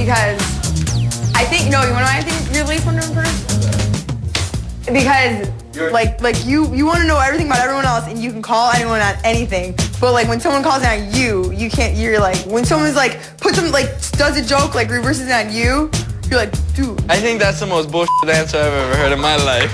because I think, no, you know why I think you're least wondering first? Because like you want to know everything about everyone else and you can call anyone on anything. But like when someone calls it on you can't, you're like, when someone's like, does a joke, like reverses it on you, you're like, dude. I think that's the most bullshit answer I've ever heard in my life.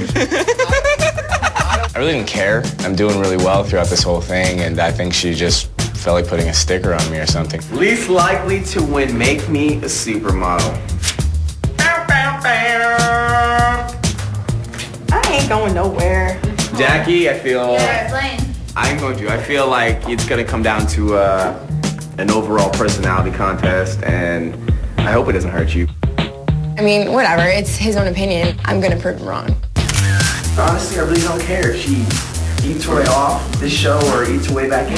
I really didn't care. I'm doing really well throughout this whole thing, and I think she just felt like putting a sticker on me or something. Least likely to win Make Me a Supermodel. I ain't going nowhere. Jackie, I feel... Yeah, Blaine. I'm going to. I feel like it's going to come down to an overall personality contest, and I hope it doesn't hurt you. I mean, whatever, it's his own opinion. I'm gonna prove him wrong. Honestly, I really don't care if she eats her way off this show or eats her way back in.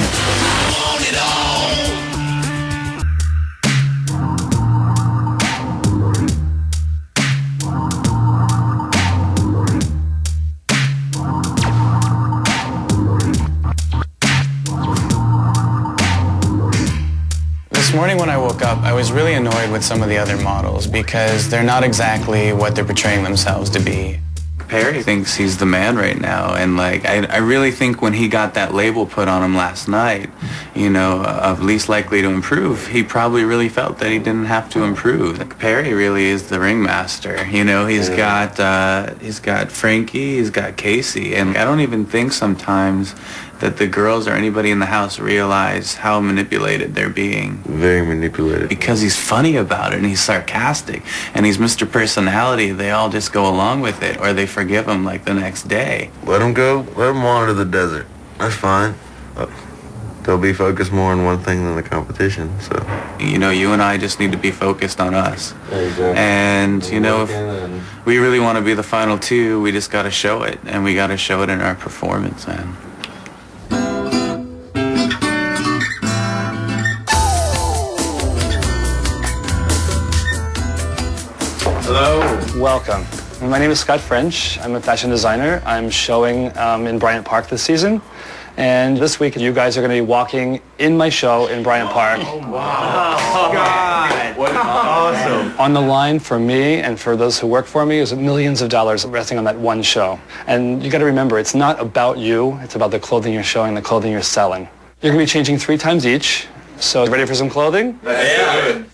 This morning when I woke up, I was really annoyed with some of the other models because they're not exactly what they're portraying themselves to be. Perry thinks he's the man right now, and like I really think when he got that label put on him last night, you know, of least likely to improve, he probably really felt that he didn't have to improve. Like, Perry really is the ringmaster. You know, he's got Frankie, he's got Casey, and I don't even think sometimes that the girls or anybody in the house realize how manipulated they're being. Very manipulated. Because he's funny about it and he's sarcastic and he's Mr. Personality. They all just go along with it or they forgive him like the next day. Let him go. Let him wander the desert. That's fine. They'll be focused more on one thing than the competition, so. You know, you and I just need to be focused on us. Exactly. And, you know, if we really want to be the final two, we just got to show it. And we got to show it in our performance, man. Hello. Welcome. My name is Scott French. I'm a fashion designer. I'm showing in Bryant Park this season. And this week, you guys are going to be walking in my show in Bryant Park. Oh, wow. Oh, God. What awesome. On the line for me and for those who work for me is millions of dollars resting on that one show. And you got to remember, it's not about you. It's about the clothing you're showing, the clothing you're selling. You're going to be changing 3 times each. So ready for some clothing? Yeah.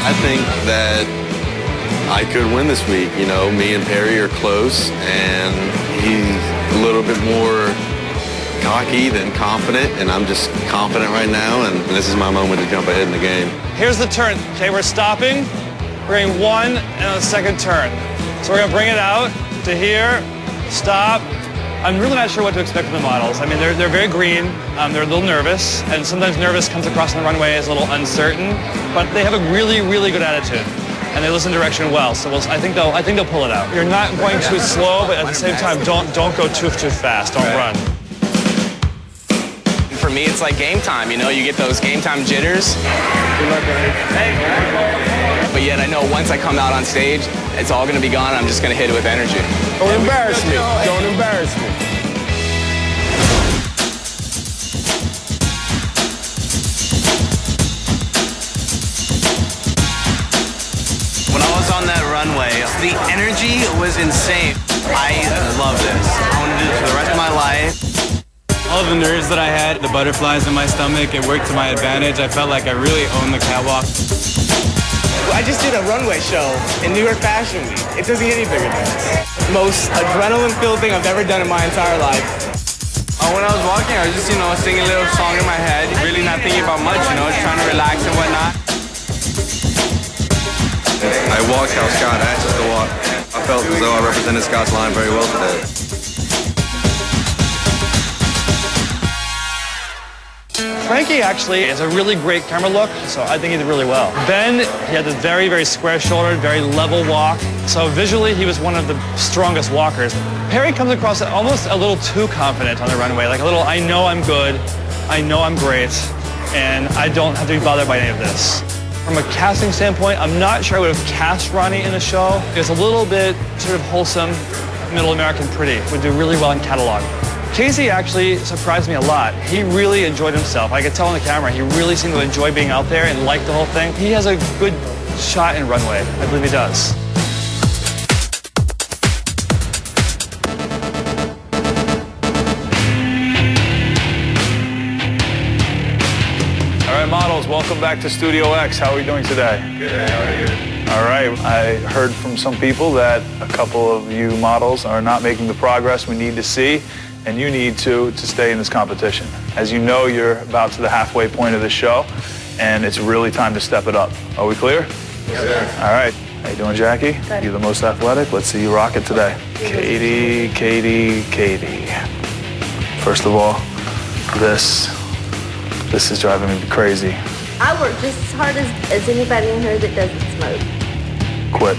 I think that I could win this week. You know, me and Perry are close, and he's a little bit more cocky than confident, and I'm just confident right now, and this is my moment to jump ahead in the game. Here's the turn. Okay, we're stopping. We're going 1 and a second turn. So we're going to bring it out to here, stop. I'm really not sure what to expect from the models. I mean, they're very green, they're a little nervous, and sometimes nervous comes across on the runway as a little uncertain, but they have a really, really good attitude, and they listen to direction well, so I think they'll pull it out. You're not going too slow, but at the same time, don't go too fast, don't run. For me, it's like game time, you know? You get those game time jitters. Good luck, guys. But yet I know once I come out on stage, it's all gonna be gone, and I'm just gonna hit it with energy. Don't embarrass me. Don't embarrass me. When I was on that runway, the energy was insane. I love this. I want to do this for the rest of my life. All the nerves that I had, the butterflies in my stomach, it worked to my advantage. I felt like I really owned the catwalk. I just did a runway show in New York Fashion Week. It doesn't get any bigger than this. Most adrenaline-filled thing I've ever done in my entire life. When I was walking, I was just, singing a little song in my head, really not thinking about much, just trying to relax and whatnot. I walked how Scott asked us to walk. I felt as though I represented Scott's line very well today. Frankie actually is a really great camera look, so I think he did really well. Ben, he had this very, very square-shouldered, very level walk, so visually he was one of the strongest walkers. Perry comes across almost a little too confident on the runway, like a little, I know I'm good, I know I'm great, and I don't have to be bothered by any of this. From a casting standpoint, I'm not sure I would have cast Ronnie in the show. It's a little bit sort of wholesome, middle American pretty. Would do really well in catalog. Casey actually surprised me a lot. He really enjoyed himself. I could tell on the camera, he really seemed to enjoy being out there and like the whole thing. He has a good shot in runway. I believe he does. All right, models, welcome back to Studio X. How are we doing today? Good, how are you? All right, I heard from some people that a couple of you models are not making the progress we need to see, and you need to stay in this competition. As you know, you're about to the halfway point of the show, and it's really time to step it up. Are we clear? Yes, sir. All right. How you doing, Jackie? Good. You're the most athletic. Let's see you rock it today. Katie. First of all, this is driving me crazy. I work just as hard as anybody in here that doesn't smoke. Quit.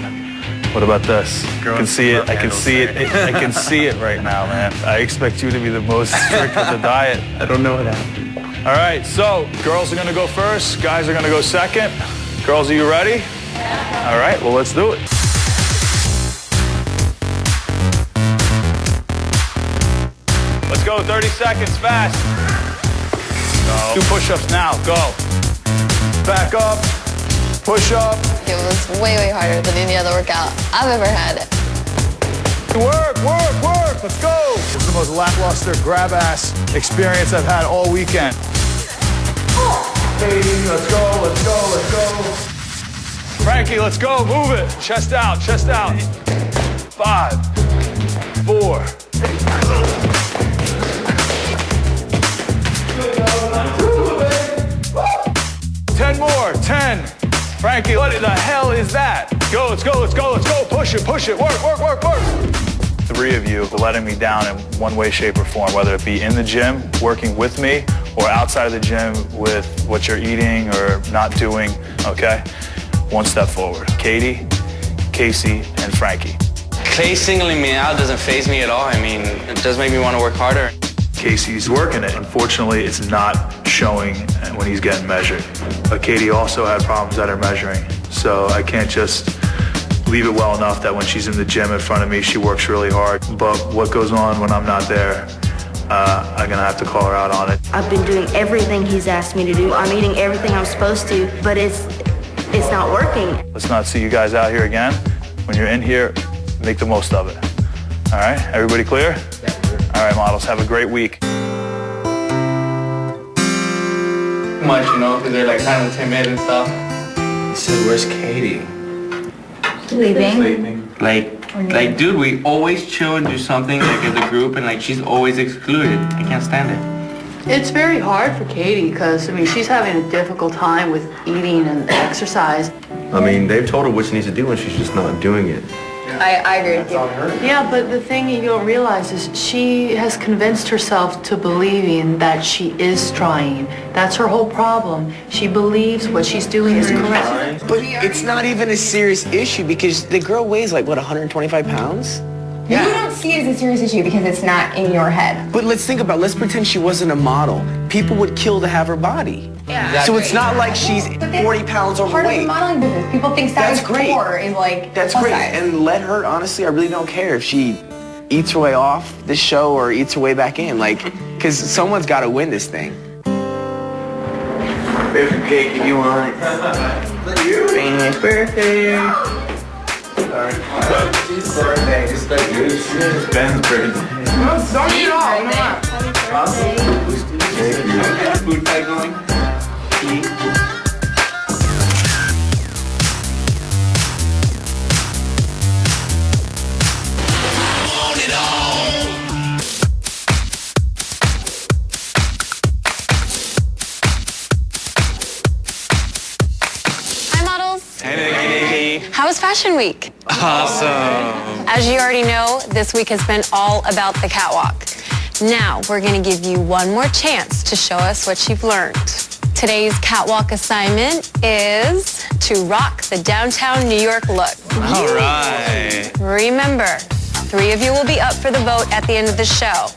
What about this? I can see it. I can see it. I can see it right now, man. I expect you to be the most strict with the diet. I don't know what happened. All right, so girls are gonna go first. Guys are gonna go second. Girls, are you ready? Yeah. All right, well, let's do it. Let's go, 30 seconds, fast. Go. Do push-ups now, go. Back up, push up. It was way harder than any other workout I've ever had. Work, let's go. This is the most lackluster grab-ass experience I've had all weekend. Katie, let's go. Frankie, let's go, move it. Chest out. 5, 4. 10 more, 10. Frankie, what the hell is that? Go, let's go. Push it. Work. 3 of you are letting me down in one way, shape, or form, whether it be in the gym, working with me, or outside of the gym with what you're eating or not doing, okay? One step forward. Katie, Casey, and Frankie. Clay singling me out doesn't faze me at all. I mean, it does make me want to work harder. Casey's working it. Unfortunately, it's not showing when he's getting measured. But Katie also had problems that are measuring. So I can't just leave it well enough that when she's in the gym in front of me, she works really hard. But what goes on when I'm not there, I'm gonna have to call her out on it. I've been doing everything he's asked me to do. I'm eating everything I'm supposed to, but it's not working. Let's not see you guys out here again. When you're in here, make the most of it. All right, everybody clear? Yeah. All right, models, have a great week. Much, you know, because they're like kind of timid and stuff. He said, where's Katie? Leaving. Like, dude, we always chill and do something like as a group, and like she's always excluded. I can't stand it. It's very hard for Katie because, I mean, she's having a difficult time with eating and exercise. I mean, they've told her what she needs to do and she's just not doing it. I agree with you. Yeah, but the thing you don't realize is she has convinced herself to believing that she is trying. That's her whole problem. She believes what she's doing is correct. But it's not even a serious issue because the girl weighs like, what, 125 pounds? You don't see it as a serious issue because it's not in your head. But let's think about it. Let's pretend she wasn't a model. People would kill to have her body. Yeah. So it's not like she's 40 pounds overweight. Part of the modeling business. People think size 4 is like That's plus great. size. And let her, honestly, I really don't care if she eats her way off this show or eats her way back in. Like, because someone's got to win this thing. There's some cake if you want it. Happy birthday. Sorry. It's birthday. It's Ben's birthday. Don't eat it all. Food fight going? Hi, models. Hey. How was Fashion Week? Awesome. As you already know, this week has been all about the catwalk. Now, we're going to give you one more chance to show us what you've learned. Today's catwalk assignment is to rock the downtown New York look. All right. Remember, 3 of you will be up for the vote at the end of the show.